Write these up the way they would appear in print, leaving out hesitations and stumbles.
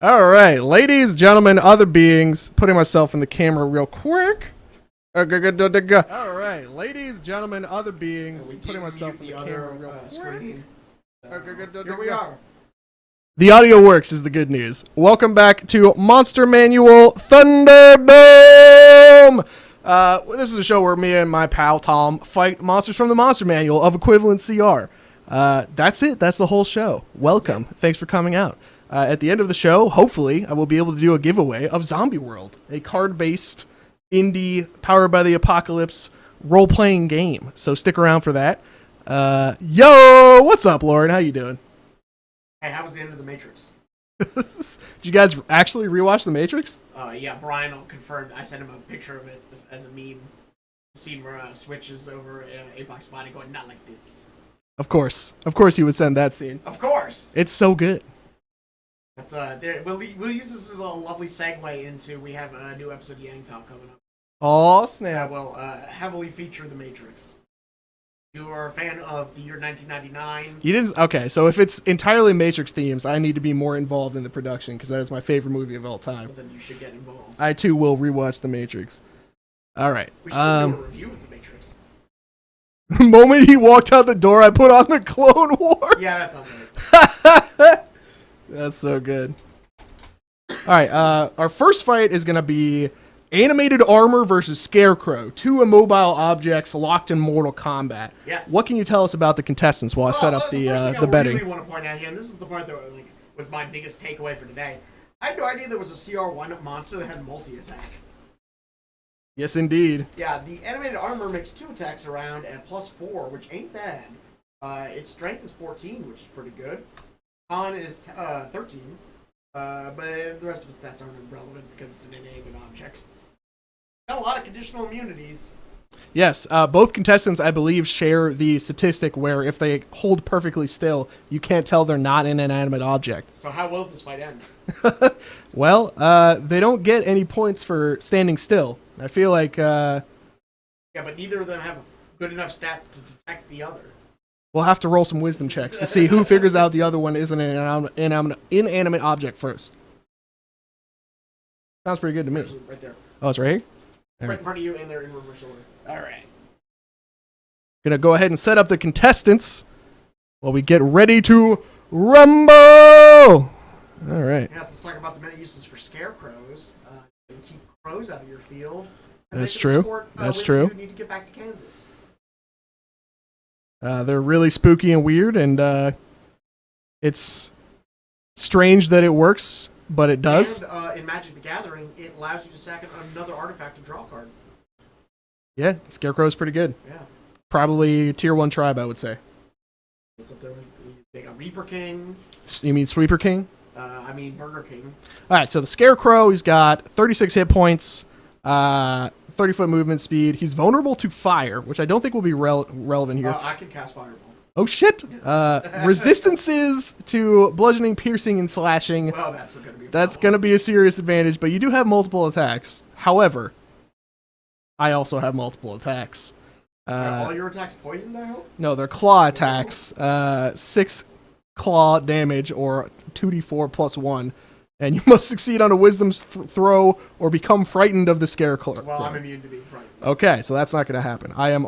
All right, ladies, gentlemen, other beings, putting myself in the camera real quick. All right, ladies, gentlemen, other beings, putting myself in the camera real quick. Here we are. The audio works is the good news. Welcome back to Monster Manual Thunderdome. This is a show where me and my pal Tom fight monsters from the Monster Manual of equivalent CR. That's it. That's the whole show. Welcome. Thanks for coming out. At the end of the show, hopefully, I will be able to do a giveaway of Zombie World, a card-based indie powered by the apocalypse role-playing game. So stick around for that. Yo, what's up, Lauren? How you doing? Hey, how was the end of The Matrix? Did you guys actually rewatch The Matrix? Yeah, Brian confirmed. I sent him a picture of it as a meme. The scene where switches over Apoc's body going, not like this. Of course he would send that scene. Of course! It's so good. That's we'll use this as a lovely segue into, we have a new episode of Yang Talk coming up. Oh, That snap. will heavily feature The Matrix. You are a fan of the year 1999. You didn't. Okay, so if it's entirely Matrix themes, I need to be more involved in the production because that is my favorite movie of all time. Well, then you should get involved. I too will rewatch The Matrix. All right. We should do a review of The Matrix. The moment he walked out the door, I put on the Clone Wars. Yeah, that sounds right. That's so good. All right. Our first fight is gonna be animated armor versus Scarecrow, two immobile objects locked in Mortal Kombat. Yes. What can you tell us about the contestants while I set up the betting? I really want to point out here, and this is the part that was my biggest takeaway for today. I had no idea there was a CR1 monster that had multi-attack. Yes, indeed. Yeah, the animated armor makes 2 attacks around at +4, which ain't bad. Its strength is 14, which is pretty good. Con is 13, but the rest of its stats aren't relevant because it's an inanimate object. Got a lot of conditional immunities. Yes, both contestants, I believe, share the statistic where if they hold perfectly still, you can't tell they're not an inanimate object. So how will this fight end? Well, they don't get any points for standing still. I feel like... Yeah, but neither of them have good enough stats to detect the other. We'll have to roll some wisdom checks to see who figures out the other one is an inanimate object first. Sounds pretty good to me. Actually, right there. Oh, it's right here? Right in front of you, and they're in reverse order. Alright. Gonna go ahead and set up the contestants while we get ready to rumble! Alright. Yeah, so let's talk about the many uses for scarecrows. You can keep crows out of your field. And That's make it a true. sport, That's when true. You need to get back to Kansas. They're really spooky and weird, and it's strange that it works, but it does. And in Magic the Gathering, it allows you to sack another artifact to draw a card. Yeah, Scarecrow is pretty good. Yeah. Probably tier 1 tribe, I would say. It's up there with, they got Reaper King. You mean Sweeper King? I mean Burger King. Alright, so the Scarecrow, he's got 36 hit points, 30-foot movement speed. He's vulnerable to fire, which I don't think will be relevant here. I can cast Fireball. Oh, shit! Resistances to bludgeoning, piercing, and slashing. Well, that's going to be a That's problem. going to be a serious advantage, but you do have multiple attacks. However, I also have multiple attacks. Are all your attacks poisoned, I hope? No, they're claw attacks. 6 claw damage, or 2d4 plus 1. And you must succeed on a wisdom throw or become frightened of the Scarecrow. Well, I'm immune to being frightened. Okay, so that's not going to happen. I am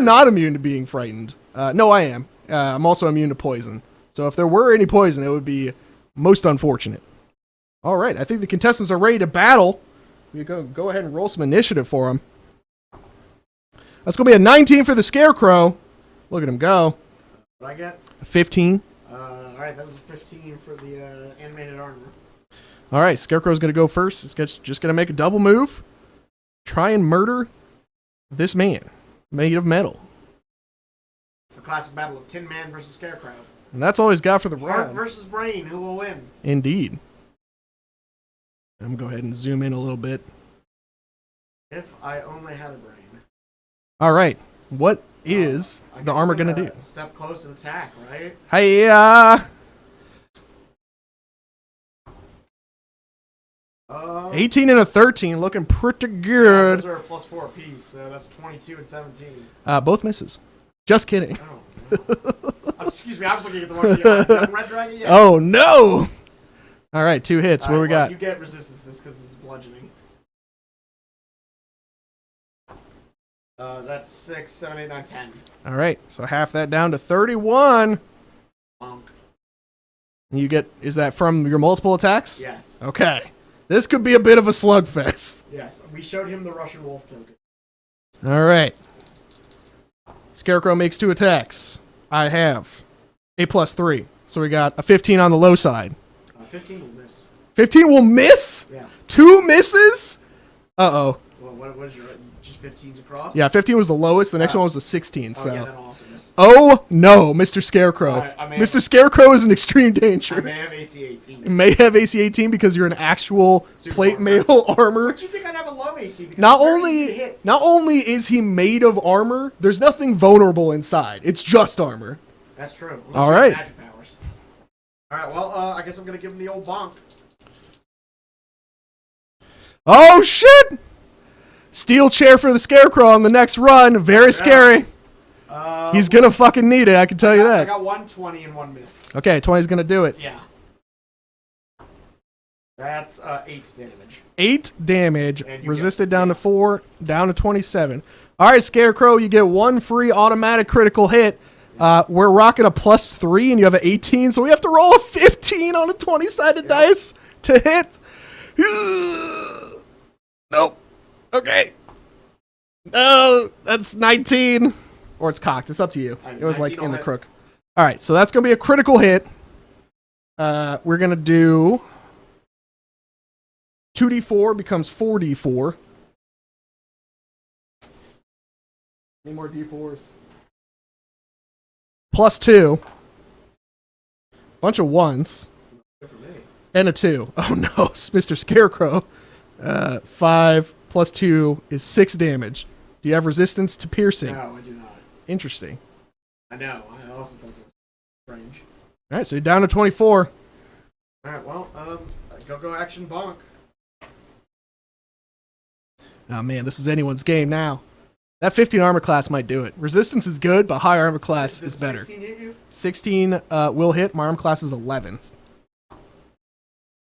not immune to being frightened. No, I am. I'm also immune to poison. So if there were any poison, it would be most unfortunate. All right, I think the contestants are ready to battle. We go ahead and roll some initiative for them. That's going to be a 19 for the Scarecrow. Look at him go. What I get? 15. All right, that was a 15 for the animated armor. All right, Scarecrow's going to go first. It's just going to make a double move. Try and murder this man made of metal. It's the classic battle of Tin Man versus Scarecrow. And that's all he's got for the Heart round. versus brain, who will win? Indeed. I'm going to go ahead and zoom in a little bit. If I only had a brain. All right, what is I the guess armor I'm going to do? Step close and attack, right? Hey, 18 and a 13, looking pretty good. Those are a +4 apiece, so that's 22 and 17. Both misses. Just kidding. Oh, no. Excuse me, I was looking at the one. Young Red Dragon. Yeah. Oh no! All right, 2 hits. What do we got? You get resistance because this is bludgeoning. That's 6, 7, 8, 9, 10. All right, so half that down to 31. Bonk. You get, is that from your multiple attacks? Yes. Okay. This could be a bit of a slugfest. Yes, we showed him the Russian wolf token. All right. Scarecrow makes 2 attacks. I have a +3. So we got a 15 on the low side. 15 will miss. 15 will miss? Yeah. 2 misses? Uh-oh. Well, what is your... Just 15s across? Yeah, 15 was the lowest. The next one was the 16. So. Yeah, that'll also miss. Oh, no, Mr. Scarecrow. Mr. Scarecrow is in extreme danger. I may have AC 18. You may have AC 18 because you're an actual Super plate armor. mail armor. But you think I'd have a low AC? Because Not it's very easy to hit. only is he made of armor, there's nothing vulnerable inside. It's just armor. That's true. All right. Magic powers. All right. Well, I guess I'm gonna give him the old bonk. Oh shit! Steel chair for the Scarecrow on the next run. Very scary. He's gonna fucking need it. I can tell you that. I got 120 and 1 miss. Okay, 20's gonna do it. Yeah. That's 8 damage. 8 damage. And you Resisted get- down to 4. Down to 27. All right, Scarecrow, you get 1 free automatic critical hit. We're rocking a +3, and you have an 18, so we have to roll a 15 on a 20-sided dice to hit. Nope. Okay. No, that's 19. Or it's cocked. It's up to you. It was like 19 in the will hit. crook. All right, so that's going to be a critical hit. We're going to do 2d4 becomes 4d4. Any more d4s? +2. Bunch of 1s. Good for me. And a 2. Oh no, Mr. Scarecrow. 5 + 2 is 6 damage. Do you have resistance to piercing? No, I do not. Interesting. I know. I also thought that was strange. All right, so you're down to 24. All right. Well, go action bonk. Oh man, this is anyone's game now. That 15 armor class might do it. Resistance is good, but high armor class is better. 16 hit you? 16 will hit. My armor class is 11.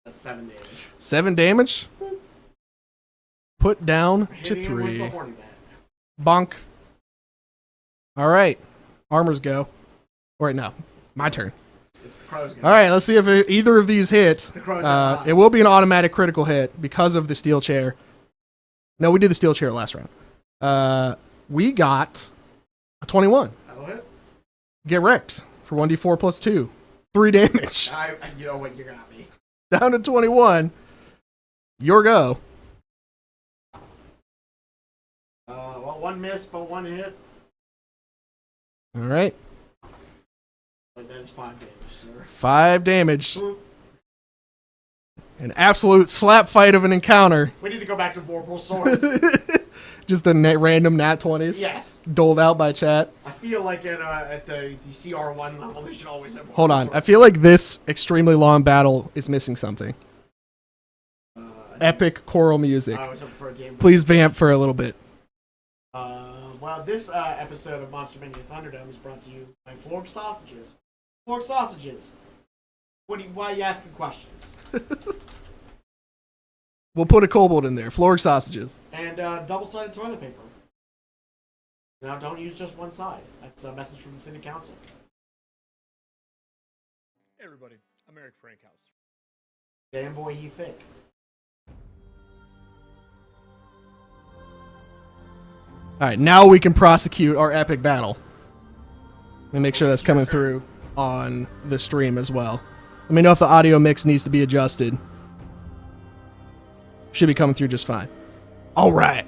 That's 7 damage. 7 damage. Put down to Hitting him with 3. the horny bat. Bonk. All right. Armors go. Or wait, no. My turn. It's the crow's All right, let's see if either of these hit. The crow's got eyes. It will be an automatic critical hit because of the steel chair. No, we did the steel chair last round. We got a 21. That'll hit. Get wrecked for 1d4 + 2. 3 damage. You know what? You got me. Down to 21. Your go. Well, 1 miss, but 1 hit. All right. But that is 5 damage, sir. 5 damage. An absolute slap fight of an encounter. We need to go back to Vorpal Swords. Just the random nat 20s. Yes. Doled out by chat. I feel like at the CR1 level, they should always have Vorpal Hold on. Swords. I feel like this extremely long battle is missing something. Epic choral music. I was hoping for a game. Please vamp for a little bit. Well, this episode of Monster Manual Thunderdome is brought to you by Florg Sausages. Florg Sausages. Why are you asking questions? We'll put a kobold in there. Florg sausages. And double-sided toilet paper. Now, don't use just one side. That's a message from the City Council. Hey everybody, I'm Eric Frankhouse. Damn boy, he thick. All right, now we can prosecute our epic battle. Let me make sure that's coming through on the stream as well. Let me know if the audio mix needs to be adjusted. Should be coming through just fine. All right.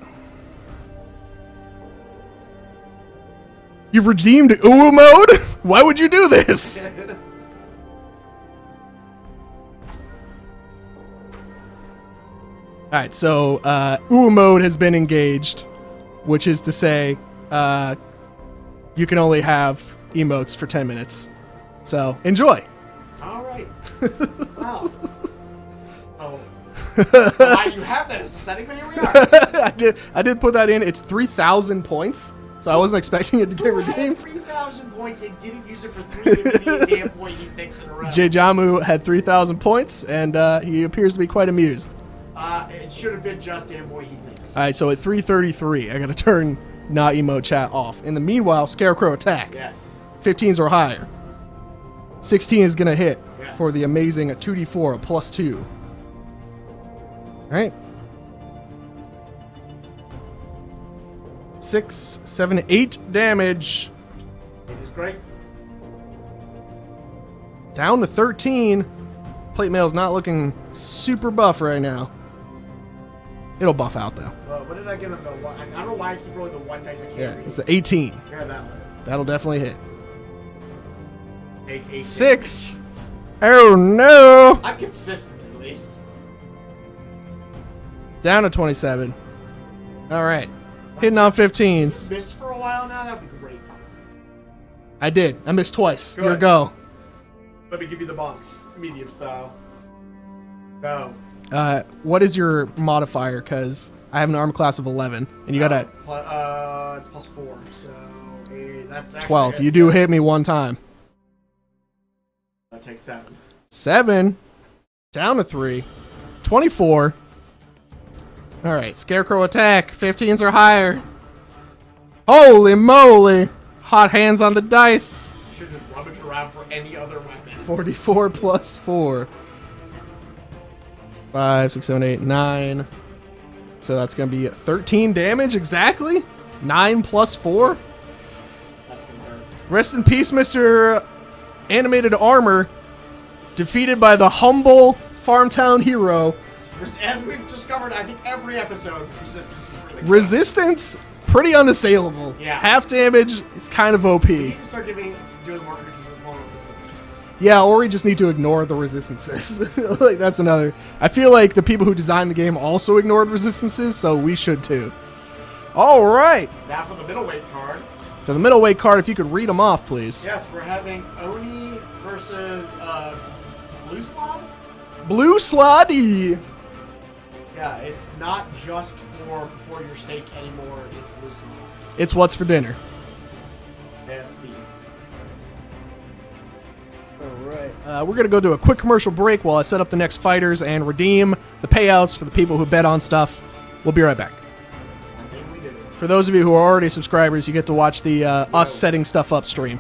You've redeemed Uwu mode? Why would you do this? All right, so Uwu mode has been engaged, which is to say you can only have emotes for 10 minutes. So enjoy. All right. Wow. Oh. Why you have that as a setting, but here we are. I did put that in. It's 3,000 points so I wasn't expecting it to get Who had redeemed. 3,000 points and didn't use it for 3 immediate damn point he thinks in a row. Jamu had 3,000 points, and he appears to be quite amused. It should have been just damn boy he thinks. All right, so at 3:33, I got to turn not emo chat off. In the meanwhile, Scarecrow attack. Yes. 15s or higher. 16 is going to hit Yes. for the amazing 2d4, a +2. All right. 6, 7, 8 damage. It is great. Down to 13. Plate mail's not looking super buff right now. It'll buff out though. What did I give him the one? I don't know why I keep rolling the one dice. I can't Yeah, read. it's an 18. Yeah, that one. That'll definitely hit. Take 8. 6. Oh no! I'm consistent at least. Down to 27. All right. Hitting on 15s. Miss for a while now. That'd be great. I did. I missed twice. Your Good. go. Let me give you the box, medium style. Go. What is your modifier? Because I have an armor class of 11, and you got a It's +4, so that's actually 12. it. You do hit me one time. That takes 7. 7. Down to 3. 24. All right. Scarecrow attack. 15s or higher. Holy moly. Hot hands on the dice. You should just rummage around for any other weapon. 44 plus 4. 5, 6, 7, 8, 9. So that's going to be 13 damage exactly. 9 plus 4. That's gonna hurt. Rest in peace, Mr. Animated Armor. Defeated by the humble Farmtown hero. As we've discovered, I think every episode, resistance is really good. Resistance, pretty unassailable. Yeah. Half damage is kind of We OP. need to start doing more creatures with vulnerable abilities. Yeah, or we just need to ignore the resistances. Like that's another. I feel like the people who designed the game also ignored resistances, so we should too. All right. Now for the middleweight card. So the middleweight card, if you could read them off, please. Yes, we're having Oni versus Blue Slaad. Blue Slaad. Yeah, it's not just for your steak anymore. It's Blue Slaad. It's what's for dinner. That's beef. All right. We're going to go to a quick commercial break while I set up the next fighters and redeem the payouts for the people who bet on stuff. We'll be right back. I think we do. For those of you who are already subscribers, you get to watch the us setting stuff up stream.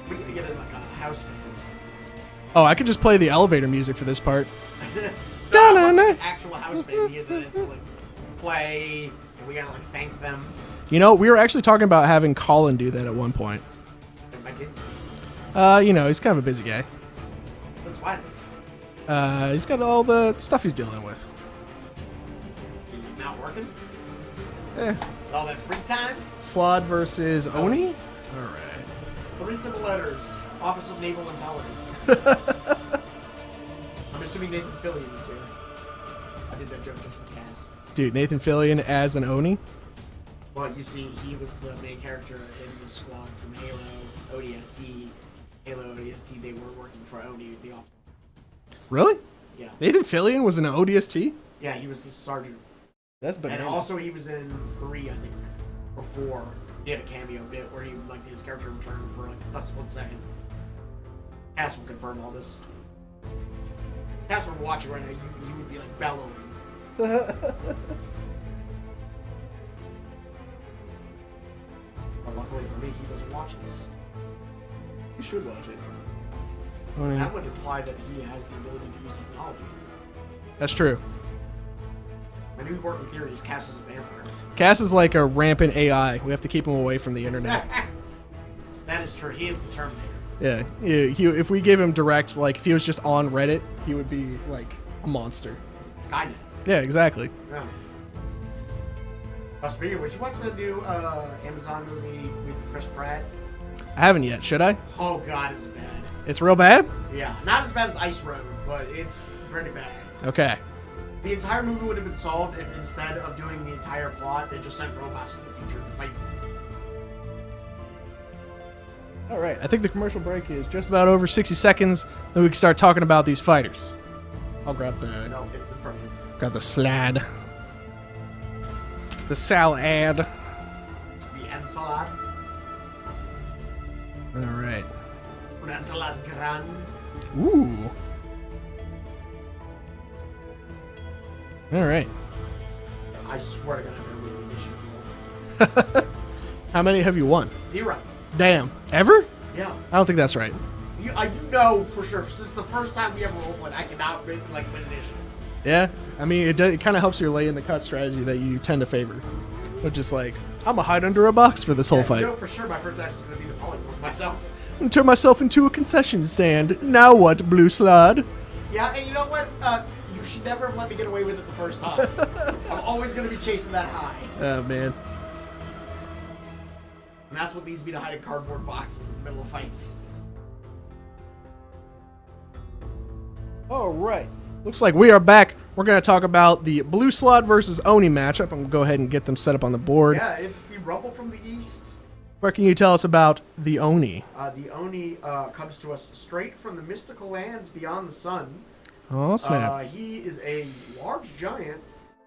We need to get in like a house band. Oh, I could just play the elevator music for this part. No, I want, like, an actual house band here that has to like play, and we gotta like thank them. You know, we were actually talking about having Colin do that at one point. And I didn't. You know, he's kind of a busy guy. That's fine. He's got all the stuff he's dealing with. Not working. Eh. All that free time. Slaad versus Oni? All right. It's 3 simple letters. Office of Naval Intelligence. I'm assuming Nathan Fillion is here. I did that joke just for Cass. Dude, Nathan Fillion as an Oni? Well, you see, he was the main character in the squad from Halo ODST. Halo ODST, they were working for Oni, the officer. Really? Yeah. Nathan Fillion was in an ODST? Yeah, he was the sergeant. That's bananas. And also, he was in 3, I think, or 4. He had a cameo bit where he, like, his character returned for like a split second. Cass will confirm all this. Cass, we're watching right now. You would be like bellowing. But luckily for me, he doesn't watch this. You should watch it. That would imply that he has the ability to use technology. That's true. My new working theory is Cass is a vampire. Cass is like a rampant AI. We have to keep him away from the internet. That is true. He is the Terminator. Yeah, if we gave him direct, like, if he was just on Reddit, he would be, like, a monster. Skynet. Yeah, exactly. Yeah. Speaking of which, you watch that new Amazon movie with Chris Pratt? I haven't yet. Should I? Oh God, it's bad. It's real bad? Yeah, not as bad as Ice Road, but it's pretty bad. Okay. The entire movie would have been solved if instead of doing the entire plot, they just sent robots to the future to fight. All right. I think the commercial break is just about over 60 seconds. Then we can start talking about these fighters. I'll grab the No, it's in front of you. Slaad. The Salad. The ensalad. All right. Un ensalad grande. Ooh. All right. I swear to God, I'm going to win the initiative. How many have you won? 0. Damn. Ever? Yeah. I don't think that's right. You know for sure. Since the first time we ever roleplayed, I cannot win initiative. Yeah. I mean, it kind of helps your lay in the cut strategy that you tend to favor. Which is like, I'm going to hide under a box for this whole fight. You know for sure my first action is going to be the polymorph myself. And turn myself into a concession stand. Now what, Blue Slaad? Yeah, and you know what? You should never have let me get away with it the first time. I'm always going to be chasing that high. Oh, man. And that's what leads me to hide in cardboard boxes in the middle of fights. All right. Looks like we are back. We're going to talk about the Blue Slaad versus Oni matchup. I'm going to go ahead and get them set up on the board. Yeah, it's the Rumble from the East. What can you tell us about the Oni? The Oni comes to us straight from the mystical lands beyond the sun. Oh, snap. He is a large giant.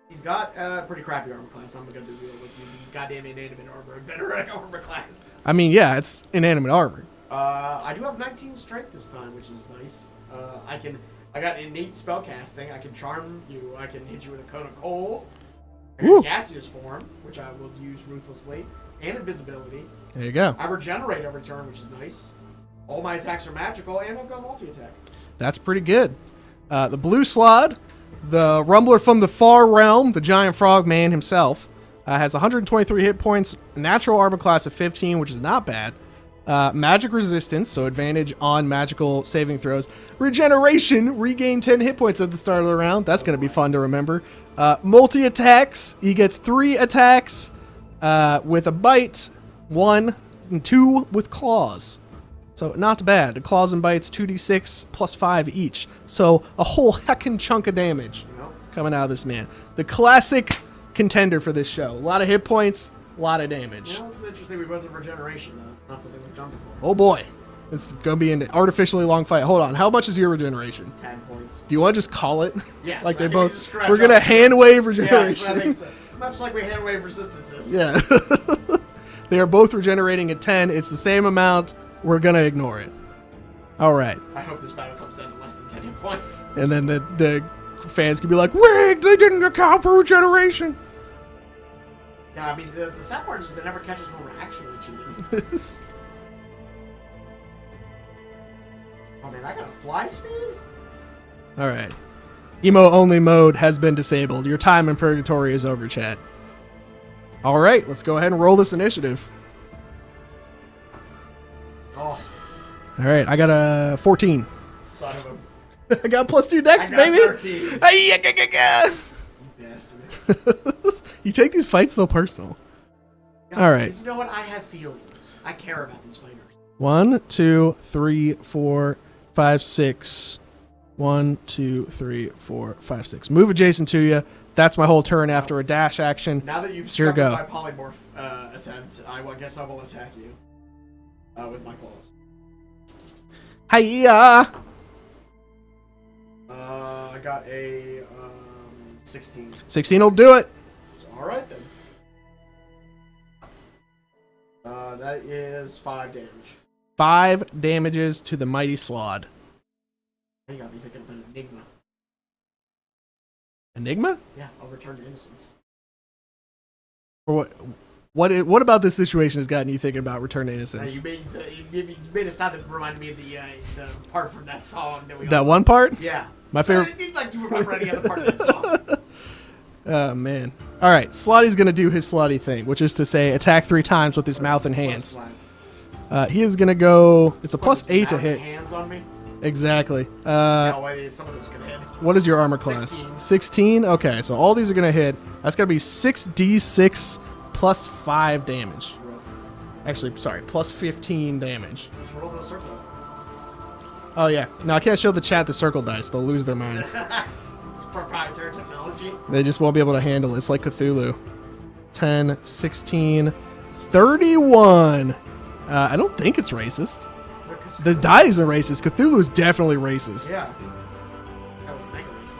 He's got a pretty crappy armor class. I'm going to deal with you. The goddamn inanimate armor. Better armor class. I mean, yeah, it's inanimate armor. I do have 19 strength this time, which is nice. I got innate spellcasting. I can charm you. I can hit you with a cone of coal. I got gaseous form, which I will use ruthlessly, and invisibility. There you go. I regenerate every turn, which is nice. All my attacks are magical, and I've got multi-attack. That's pretty good. The Blue Slaad, the Rumbler from the Far Realm, the giant frog man himself, has 123 hit points, natural armor class of 15, which is not bad. Magic resistance, so advantage on magical saving throws. Regeneration, regain 10 hit points at the start of the round. That's going to be fun to remember. Multi-attacks, he gets 3 attacks with a bite, 1, and 2 with claws. So not bad. The claws and bites, 2d6 plus 5 each. So a whole heckin' chunk of damage coming out of this man. The classic contender for this show. A lot of hit points, a lot of damage. Well, it's interesting we both have regeneration, though. It's not something we've done before. Oh boy. This is going to be an artificially long fight. Hold on. How much is your regeneration? 10 points. Do you want to just call it? Yes. Like I they think we both. just scratch We're going to off. hand wave regeneration. Yes, I think so. Much like we hand wave resistances. Yeah. They are both regenerating at 10. It's the same amount. We're going to ignore it. All right. I hope this battle comes down to less than 10 hit points. And then the fans can be like, rigged, they didn't account for regeneration. Yeah, I mean, the sad part is they never catch us when we're actually cheating. Oh man, I got a fly speed? All right. Emo only mode has been disabled. Your time in purgatory is over, chat. All right, let's go ahead and roll this initiative. Oh, All right, I got a 14. son of a... I got +2 dex, I got baby. 13. Ay-ya-ga-ga-ga. You bastard. You take these fights so personal. Yeah, All right. because you know what? I have feelings. I care about these fighters. 1, 2, 3, 4, 5, 6. 1, 2, 3, 4, 5, 6. Move adjacent to you. That's my whole turn after a dash action. Now that you've Sure scuppered go. my polymorph attempt, guess I will attack you with my claws. Hiya! I got a 16. 16 will do it. All right then. That is 5 damage. 5 damages to the mighty Slaad. You got me thinking of an enigma. Enigma? Yeah, I'll return to innocence. Or what about this situation has gotten you thinking about Return to Innocence? You made a sound that reminded me of the part from that song that we. That one part? Yeah. My favorite. It did like you remember any other part of that song. Oh, man. All right, Slotty's going to do his Slotty thing, which is to say attack 3 times with his mouth and hands. He is going to go... It's a +8 to hit. Hands on me? Exactly. No, wait, some of those gonna hit. What is your armor class? 16. 16? Okay, so all these are going to hit. That's going to be 6d6 plus 5 damage. Actually, sorry, plus 15 damage. Just roll those circles. Oh, yeah. No, I can't show the chat the circle dice. They'll lose their minds. It's proprietary technology. They just won't be able to handle it. It's like Cthulhu. 10, 16, 31. I don't think it's racist. The die isn't racist. Cthulhu is definitely racist. Yeah. That was mega racist.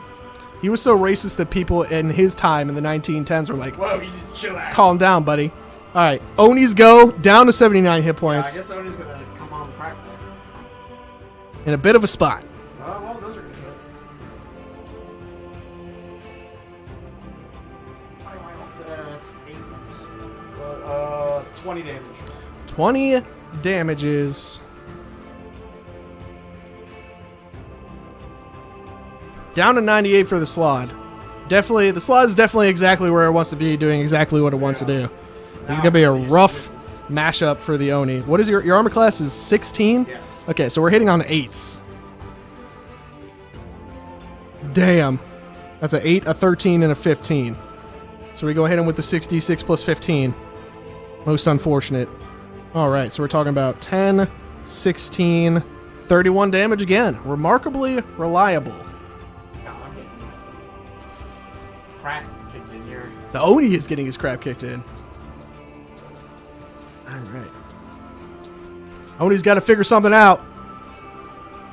He was so racist that people in his time in the 1910s were like, Whoa, you need to chill out. calm down, buddy. All right, Oni's go down to 79 hit Yeah, I points guess Oni's gonna come on the crack there. in a bit of a spot. Oh, well, those are gonna hit. That's 8. Well, 20 damage. 20 damages. Down to 98 for the Slaad. Definitely, the Slaad is definitely exactly where it wants to be, doing exactly what it wants to do. This is gonna be a rough mashup for the Oni. What is your armor class? Is 16? Yes. Okay, so we're hitting on 8s. Damn, that's an 8, a 13, and a 15. So we go hit him with the 66 plus 15. Most unfortunate. All right, so we're talking about 10, 16, 31 damage again. Remarkably reliable. No, I'm getting crack kicked in here. The Oni is getting his crap kicked in. All right. Oni's got to figure something out.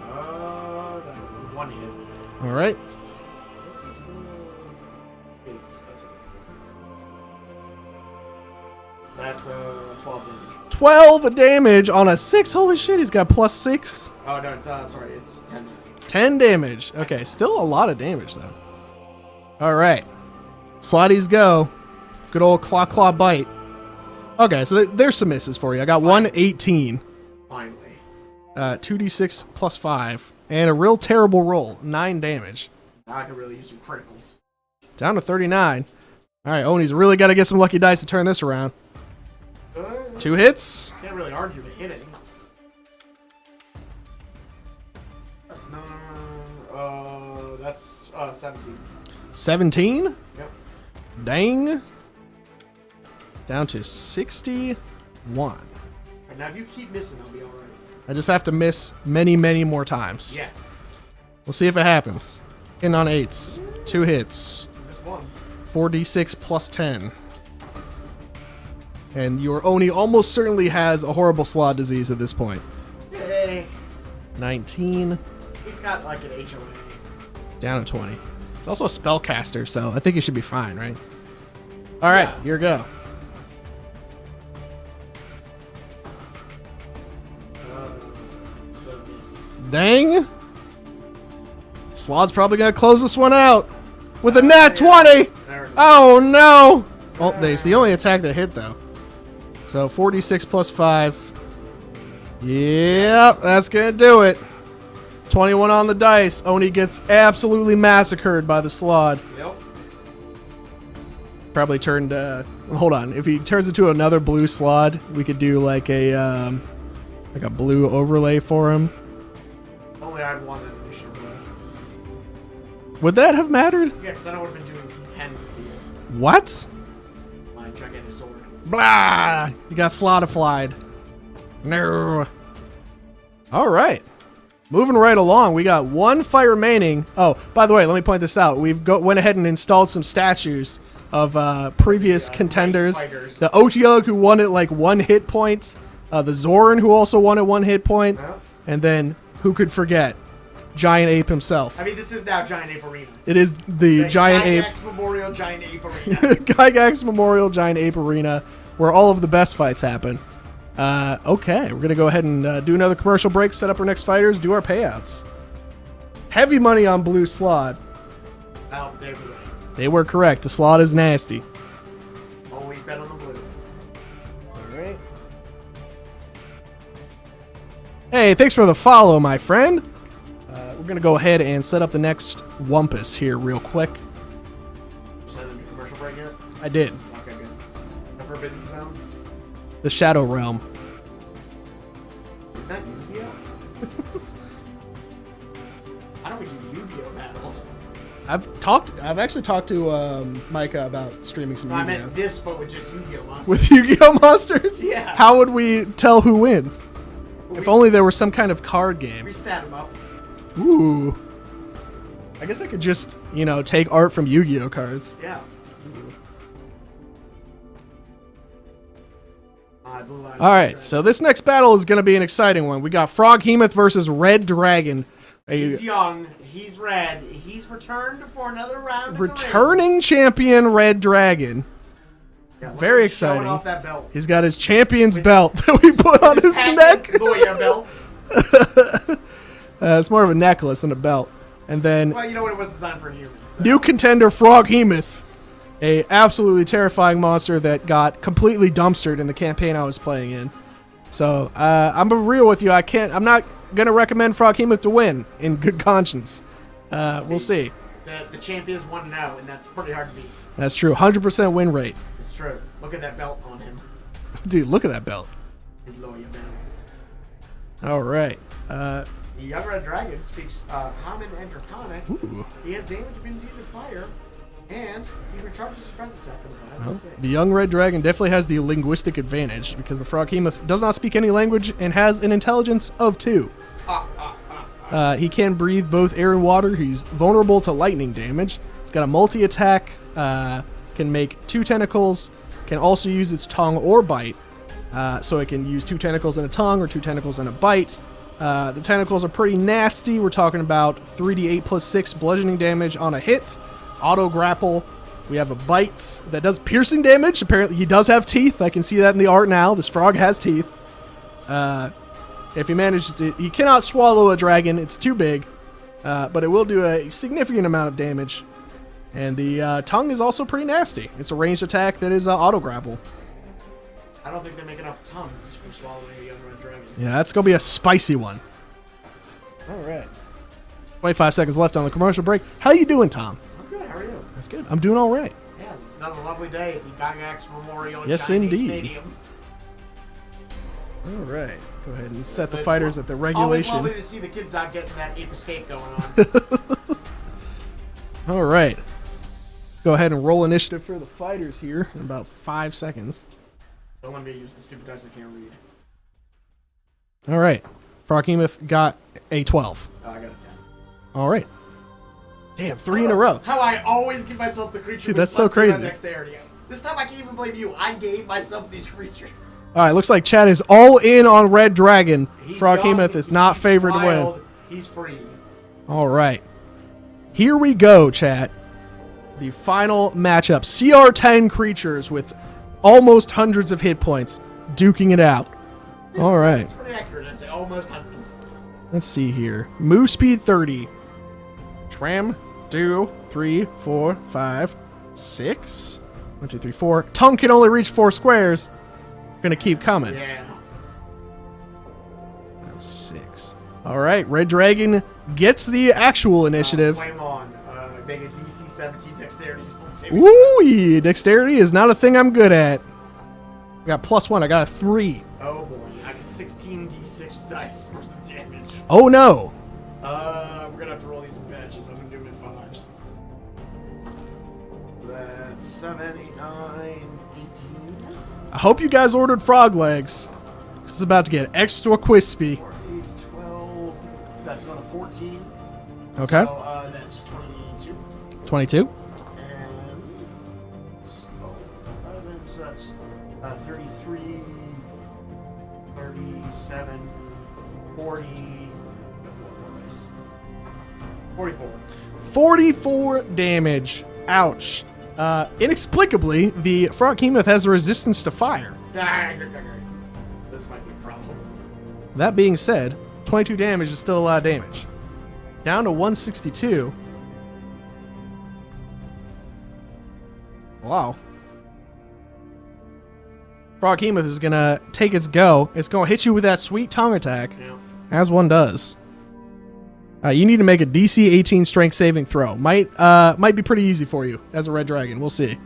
That one hit. All right. 8. That's 12 damage. 12 damage on a 6. Holy shit, he's got plus 6. Oh no, it's sorry, it's 10 damage. 10 damage. Okay, still a lot of damage, though. All right. Slotties go. Good old claw bite. Okay, so there's some misses for you. I got 118. Finally. 2d6 plus 5. And a real terrible roll. 9 damage. Now I can really use some criticals. Down to 39. All right, Oni's really got to get some lucky dice to turn this around. 2 hits. Can't really argue the hitting. That's that's 17. 17. Yep. Dang. Down to 61. And now if you keep missing, I'll be alright. I just have to miss many, many more times. Yes. We'll see if it happens. In on 8s. 2 hits. Just one. 4d6 plus 10. And your Oni almost certainly has a horrible Slaad disease at this point. Yay. 19. He's got like an HOA. Down to 20. He's also a spellcaster, so I think he should be fine, right? All right, Yeah. here we go. So this. Dang. Slaad's probably going to close this one out with a nat 20. There it is. Oh, no. Oh, it's the only attack that hit, though. So 46 plus 5. Yep, that's going to do it. 21 on the dice. Oni gets absolutely massacred by the Slaad. Yep. Probably turned. Hold on. If he turns into another blue Slaad, we could do like a blue overlay for him. Only I'd want that initial roll. Would that have mattered? Yeah, because then I would have been doing D10s to you. What? My gigantic sword. Blah! You got Slaadified. No. All right. Moving right along, we got 1 fight remaining. Oh, by the way, let me point this out. We've went ahead and installed some statues of previous contenders. fighters. The Otyug, who won it like 1 hit point. The Zoran, who also won it 1 hit point. Yeah. And then, who could forget? Giant Ape himself. I mean, this is now Giant Ape Arena. It is the Giant Ape. Gygax Memorial Giant Ape Arena. Gygax Memorial Giant Ape Arena, where all of the best fights happen. Okay, we're going to go ahead and do another commercial break, set up our next fighters, do our payouts. Heavy money on Blue Slaad. Oh, they were right. They were correct. The Slaad is nasty. Always bet on the blue. All right. Hey, thanks for the follow, my friend. We're going to go ahead and set up the next Wumpus here real quick. Set them to commercial break yet? I did. Okay, good. The Forbidden Zone? The Shadow Realm. Is that Yu-Gi-Oh? How do we do Yu-Gi-Oh battles? I've actually talked to Micah about streaming some No, I Yu-Gi-Oh. meant this, but with just Yu-Gi-Oh monsters. With Yu-Gi-Oh monsters? Yeah. How would we tell who wins? If only there was some kind of card game. We stat them up. Ooh. I guess I could just, take art from Yu-Gi-Oh cards. Yeah. Blue Eyes. All right, so this next battle is going to be an exciting one. We got Froghemoth versus Red Dragon. He's young. He's red. He's returned for another round. Returning champion Red Dragon. Yeah, Very showing exciting. off that belt. He's got his champion's belt that we put on his neck. Lawyer belt. It's more of a necklace than a belt. And then Well, you know what? It was designed for a human. So. new contender Froghemoth, a absolutely terrifying monster that got completely dumpstered in the campaign I was playing in. So I'm real with you. I'm not gonna recommend Froghemoth to win in good conscience. We'll see. The champions 1-0, and that's pretty hard to beat. That's true. 100% win rate. It's true. Look at that belt on him. Dude, look at that belt. His lawyer belt. All right. The young red dragon speaks common and draconic. Ooh. He has damage immunity to fire, and he recharges his breath attack on 5 Well, and 6. the young red dragon definitely has the linguistic advantage because the Froghemoth does not speak any language and has an intelligence of 2. He can breathe both air and water. He's vulnerable to lightning damage. He's got a multi-attack, can make 2 tentacles, can also use its tongue or bite. So it can use 2 tentacles and a tongue or 2 tentacles and a bite. The tentacles are pretty nasty. We're talking about 3d8 plus 6 bludgeoning damage on a hit. Auto grapple. We have a bite that does piercing damage. Apparently he does have teeth. I can see that in the art now. This frog has teeth. If he manages to... He cannot swallow a dragon. It's too big. But it will do a significant amount of damage. And the tongue is also pretty nasty. It's a ranged attack that is auto grapple. I don't think they make enough tongues for swallowing a young red dragon. Yeah, that's going to be a spicy one. All right. 25 seconds left on the commercial break. How you doing, Tom? I'm good. How are you? That's good. I'm doing all right. Yeah, it's another lovely day at the Gygax Memorial Yes, Giant indeed. Stadium. All right. Go ahead and set the It's fighters at the regulation. Always lovely to see the kids out getting that ape escape going on. All right. Go ahead and roll initiative for the fighters here in about 5 seconds. Don't want me to use the stupid dice I can't read. All right. Froghemoth got a 12. Oh, I got a 10. All right. Damn, 3 in a row. How I always give myself the creature. Dude, with that's so plus 0 crazy. Dexterity. This time I can't even blame you. I gave myself these creatures. All right, looks like Chad is all in on Red Dragon. He's Froghemoth young, is not he's favored to win. wild, He's free. All right. Here we go, chat. The final matchup. CR10 creatures with almost hundreds of hit points duking it out. All right. It's pretty accurate. I'd say almost hundreds. Let's see here. Move speed 30. Tram 2, 3, 4, 5, 6. 1, 2, 3, 4. Tongue can only reach 4 squares. Gonna keep coming. Yeah. 6. All right. Red Dragon gets the actual initiative. Flame on. Make a DC 17 Dexterity. Ooh, dexterity is not a thing I'm good at. I got +1. I got a 3. Oh boy, I get 16 D6 dice worth of damage. Oh no. We're gonna have to roll these in batches. I'm gonna do them in 5s. That's 7, 8, 9, 18. I hope you guys ordered frog legs. This is about to get extra crispy. 4, 8, 12. That's another 14. Okay. So, that's 22. 22. And it's 11, so that's 33, 37, 40, 44. 44 damage. Ouch. Inexplicably, the Froghemoth has a resistance to fire. This might be a problem. That being said, 22 damage is still a lot of damage. Down to 162. Wow. Froghemoth is going to take its go. It's going to hit you with that sweet tongue attack, Yeah. as one does. You need to make a DC 18 strength saving throw. Might be pretty easy for you as a red dragon. We'll see.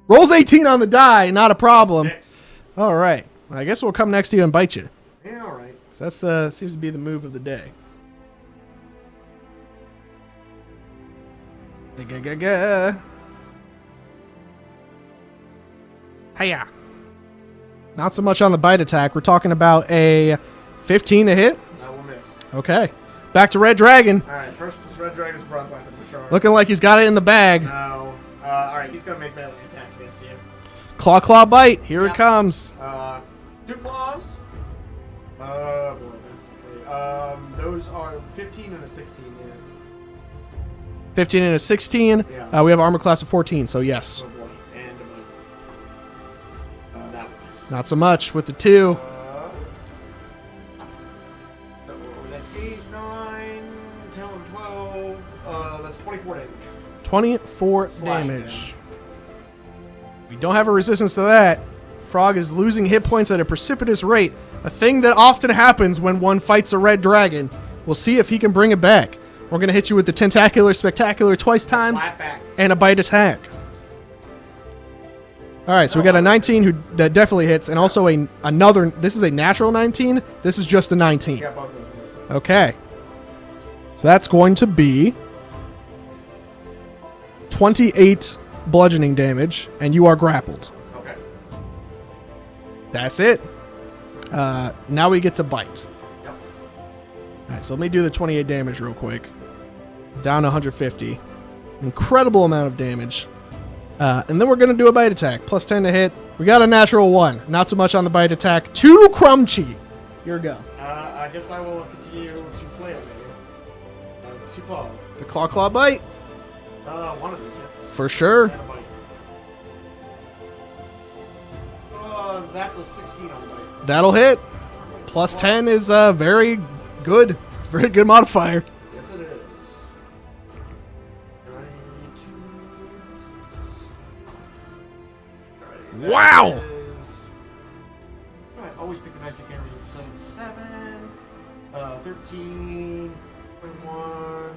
Rolls 18 on the die, not a problem. 6. All right. I guess we'll come next to you and bite you. Yeah, all right. So that's seems to be the move of the day. Hiya. Not so much on the bite attack. We're talking about a 15 to hit. I will miss. Okay. Back to Red Dragon. All right, first this red dragon's brought weapon for charge. Looking like he's got it in the bag. No. All right, he's gonna make melee attacks against you. Claw, claw, bite. Here it Yep. comes. 2 claws. Boy, that's not great. Those are 15 and a 16. Yeah. 15 and a 16. Yeah. We have armor class of 14, so yes. Oh boy, and that was. Not so much with the 2. That's 8, 9, 10, 11, 12. That's 24 damage. 24 Slash damage. We don't have a resistance to that. Frog is losing hit points at a precipitous rate, a thing that often happens when one fights a red dragon. We'll see if he can bring it back. We're going to hit you with the Tentacular Spectacular twice times Flat back. and a bite attack. All right, so we got a 19 that definitely hits, and also another. This is a natural 19. This is just a 19. Yeah, both of them. Okay. So that's going to be 28 bludgeoning damage, and you are grappled. Okay. That's it. Now we get to bite. Yep. All right, so let me do the 28 damage real quick. Down to 150. Incredible amount of damage. And then we're going to do a bite attack. Plus 10 to hit. We got a natural 1. Not so much on the bite attack. 2 crunchy. Your go. I guess I will continue to flail maybe. 2 claw. The claw bite. One of these hits. For sure. And a bite. That's a 16 on the bite. That'll hit. Plus 10 is very good. It's a very good modifier. Yes, it is. 92, 6. Wow. I always pick the dice I can't read. So it's 7, 13, 21,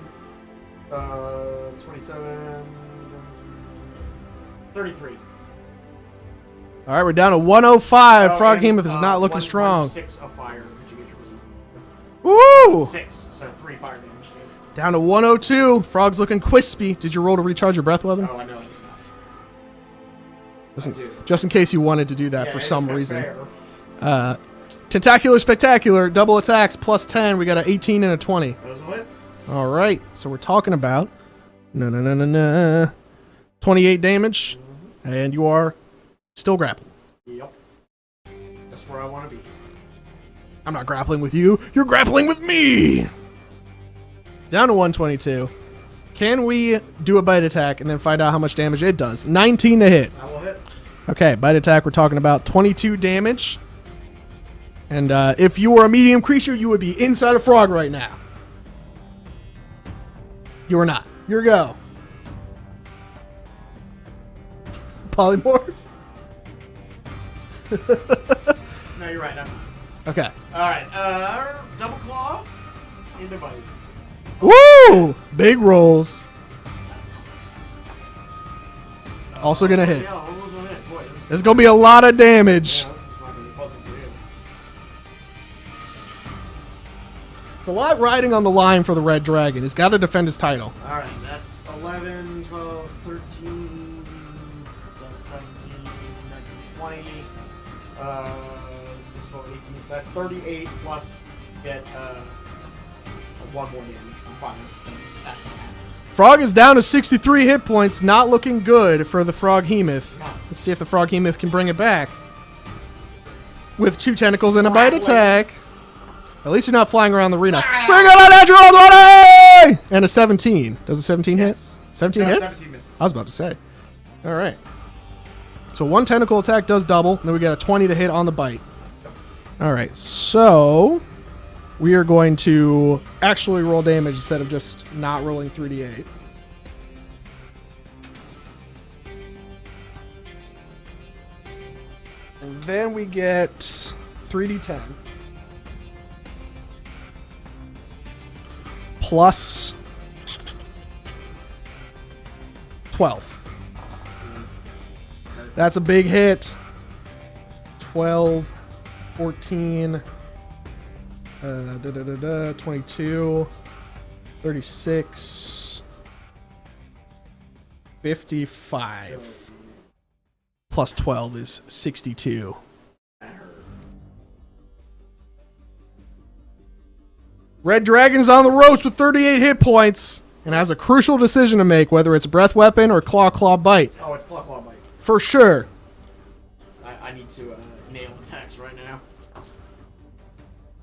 27, 33. All right, we're down to 105. Froghemoth is and, not looking strong. 6 of fire, but you get your resistance. Woo! 6, so 3 fire damage. Down to 102. Frog's looking crispy. Did you roll to recharge your breath weapon? Oh, I know it's not. Just in case you wanted to do that Yeah, for it's some fair. reason. Tentacular Spectacular, double attacks, plus 10. We got an 18 and a 20. Those will hit. All right, so we're talking about 28 damage, and you are still grappled. Yep. That's where I want to be. I'm not grappling with you. You're grappling with me. Down to 122. Can we do a bite attack and then find out how much damage it does? 19 to hit. That will hit. Okay, bite attack, we're talking about 22 damage. And if you were a medium creature, you would be inside a frog right now. You are not. Your go. Polymorph? No, you're right. Okay. Alright, double claw into bite. Woo! Big rolls. That's Also gonna hit. Yeah, almost will hit. Boy, this There's gonna be a lot of damage. yeah, this is not going to be puzzle for you. It's a lot riding on the line for the Red Dragon. He's got to defend his title. Alright, that's 11, 12, 13, that's 17, 18, 19, 20, 6, 12, 18, so that's 38 plus get 1 more damage from fire. Frog is down to 63 hit points. Not looking good for the Froghemoth. No. Let's see if the Froghemoth can bring it back. With 2 tentacles and a bite attack. At least you're not flying around the arena. Bring it on, natural 20! And a 17. Does a 17 Yes. hit? 17 No, hits? 17 misses. I was about to say. All right. So 1 tentacle attack does double. And then we got a 20 to hit on the bite. All right. So we are going to actually roll damage instead of just not rolling 3d8. And then we get 3d10. Plus 12. That's a big hit. 12, 14, 22, 36, 55. Plus 12 is 62. Red Dragon's on the ropes with 38 hit points and has a crucial decision to make, whether it's breath weapon or claw bite. Oh, it's claw bite. For sure. I need to nail attacks right now.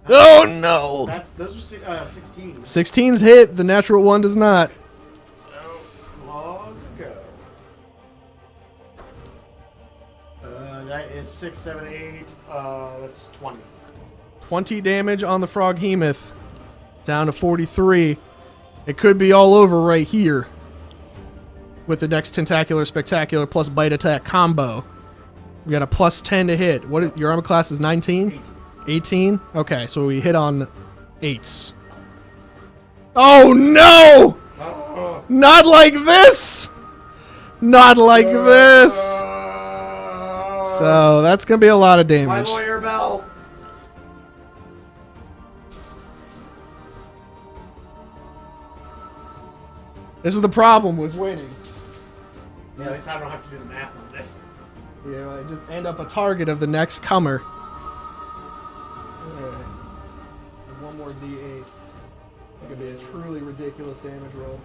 Oh no! Those are 16. 16's hit. The natural one does not. So claws go. That is 6, 7, 8. That's 20. 20 damage on the Froghemoth. Down to 43. It could be all over right here. With the next Tentacular Spectacular plus Bite Attack combo. We got a plus 10 to hit. Your armor class is 19? 18. 18? Okay, so we hit on 8s. Oh no! Not like this! Not like this! So that's going to be a lot of My damage. lawyer bell. This is the problem with winning. Yeah, at least I don't have to do the math on this. You know, I just end up a target of the next comer. Alright. One more D8. It could be a truly ridiculous damage roll.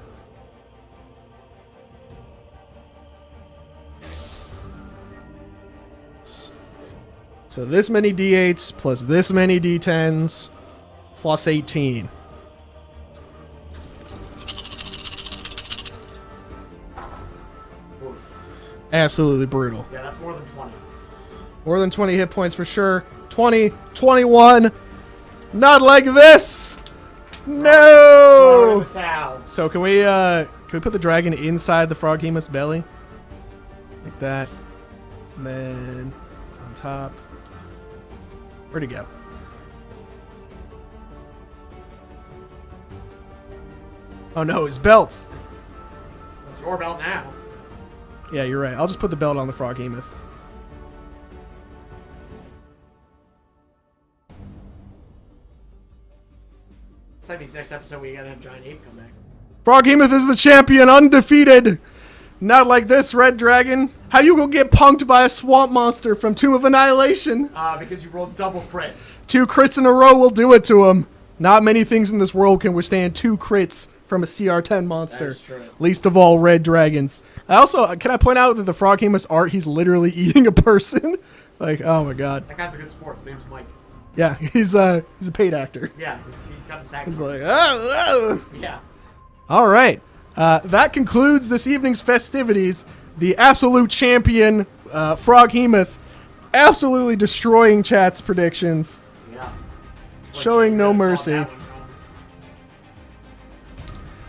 So this many D8s plus this many D10s plus 18. Oof. Absolutely brutal. Yeah, that's more than 20. More than 20 hit points for sure. 20, 21. Not like this. Throw No. in the towel. So can we put the dragon inside the Froghemoth's belly? Like that. And then on top. Where'd he go? Oh no, his belts. It's your belt now. Yeah, you're right. I'll just put the belt on the Froghemoth. It's like next episode we gotta have Giant Ape come back. Froghemoth is the champion, undefeated. Not like this, Red Dragon. How you gonna get punked by a swamp monster from Tomb of Annihilation? Because you rolled double crits. 2 crits in a row will do it to him. Not many things in this world can withstand 2 crits from a CR10 monster. That is true. Least of all, red dragons. Can I point out that the Froghemoth's art, he's literally eating a person? Like, oh my god. That guy's a good sport. His name's Mike. Yeah, he's a paid actor. Yeah, he's got a sack. He's like, oh. Yeah. All right. That concludes this evening's festivities. The absolute champion, Froghemoth, absolutely destroying chat's predictions. Yeah. Showing no mercy. That one,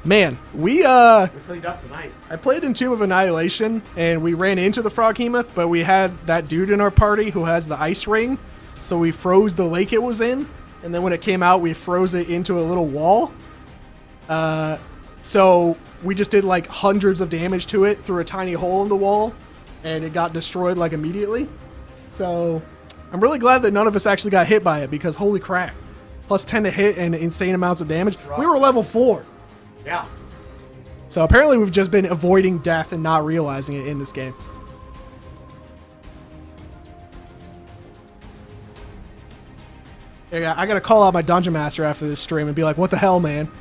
Man, we cleaned up tonight. I played in Tomb of Annihilation, and we ran into the Froghemoth, but we had that dude in our party who has the ice ring, so we froze the lake it was in, and then when it came out, we froze it into a little wall. So we just did like hundreds of damage to it through a tiny hole in the wall, and it got destroyed like immediately. So I'm really glad that none of us actually got hit by it, because holy crap. Plus 10 to hit and insane amounts of damage. We were level 4. Yeah. So apparently we've just been avoiding death and not realizing it in this game. Yeah, I gotta call out my dungeon master after this stream and be like, what the hell, man?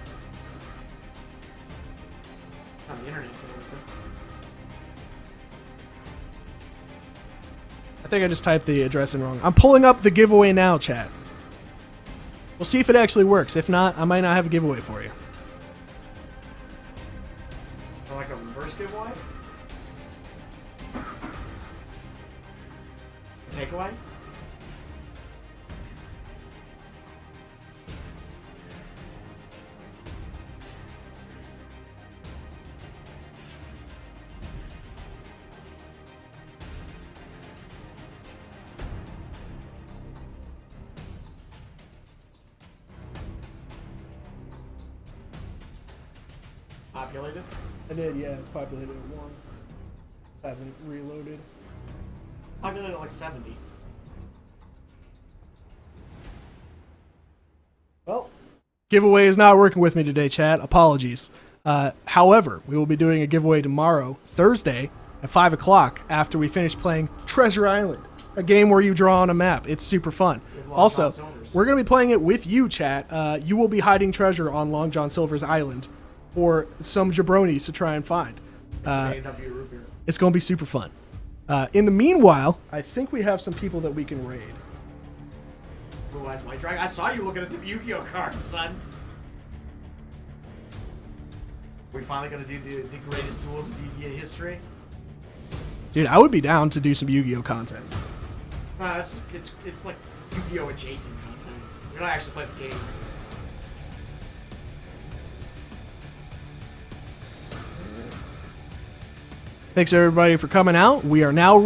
On the internet. I think I just typed the address in wrong. I'm pulling up the giveaway now, chat. We'll see if it actually works. If not, I might not have a giveaway for you. Like a reverse giveaway? Takeaway? Populated? I did, yeah. It's populated at 1. Hasn't reloaded. Populated at like 70. Well, giveaway is not working with me today, chat. Apologies. However, we will be doing a giveaway tomorrow, Thursday, at 5 o'clock after we finish playing Treasure Island, a game where you draw on a map. It's super fun. Also, we're going to be playing it with you, chat. You will be hiding treasure on Long John Silver's island for some jabronis to try and find. It's going to be super fun. In the meanwhile, I think we have some people that we can raid. Blue Eyes White Dragon. I saw you looking at the Yu-Gi-Oh cards, son. We finally gonna do the greatest duels of Yu-Gi-Oh history. Dude, I would be down to do some Yu-Gi-Oh content. Nah, it's like Yu-Gi-Oh adjacent content. You're not actually playing the game. Thanks everybody for coming out. We are now